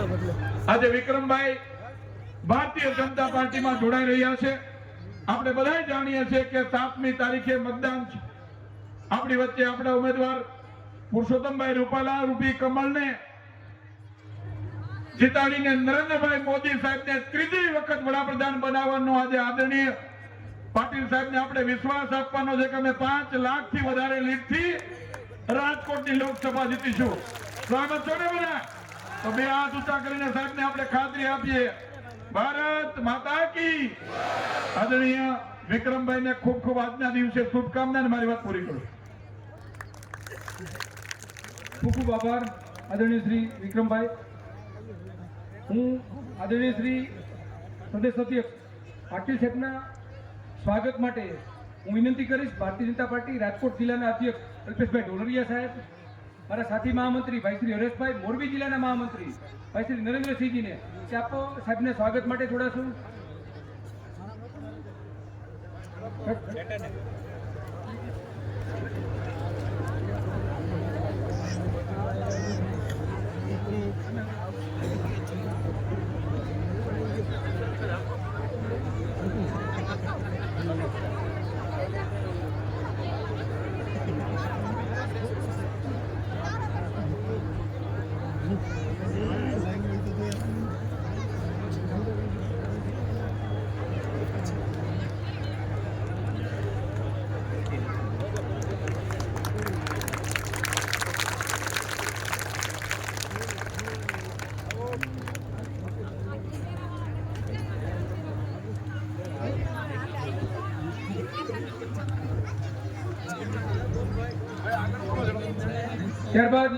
આજે વિક્રમભાઈ ભારતીય જનતા પાર્ટીમાં જોડાઈ રહ્યા છે। આપણે બધા જાણીએ છીએ કે 7મી તારીખે મતદાન છે। આપણી વચ્ચે આપણા ઉમેદવાર પુરુષોત્તમભાઈ રૂપાલા રૂપી કમળને જીતાડીને નરેન્દ્રભાઈ મોદી સાહેબને ત્રીજી વખત વડાપ્રધાન બનાવવાનો આજે આદરણીય પાટીલ સાહેબને આપણે વિશ્વાસ આપવાનો છે કે અમે 5 લાખથી વધારે લીડથી રાજકોટની લોકસભા જીતીશું। સ્વાગત છો ને બધા? તો બે હાથ ઊંચા કરીને સાહેબને આપણે ખાતરી આપીએ। ભારત માતા કી। આદરણીય વિક્રમભાઈને ખૂબ ખૂબ આજના દિવસે શુભકામના અને મારી વાત પૂરી કરું। ખૂબ ખૂબ આભાર આદરણીય શ્રી વિક્રમભાઈ। હું આદરણીય શ્રી પ્રદેશ અધ્યક્ષ પાટીલ સાહેબના સ્વાગત માટે હું વિનંતી કરીશ ભારતીય જનતા પાર્ટી રાજકોટ જિલ્લાના અધ્યક્ષ અલ્પેશભાઈ ઢોલરિયા સાહેબ, મારા સાથી મહામંત્રી ભાઈ શ્રી હરેશભાઈ, મોરબી જિલ્લાના મહામંત્રી ભાઈ શ્રી નરેન્દ્રસિંહજીને આપો સાહેબને સ્વાગત માટે જોડાશું। ત્યારબાદ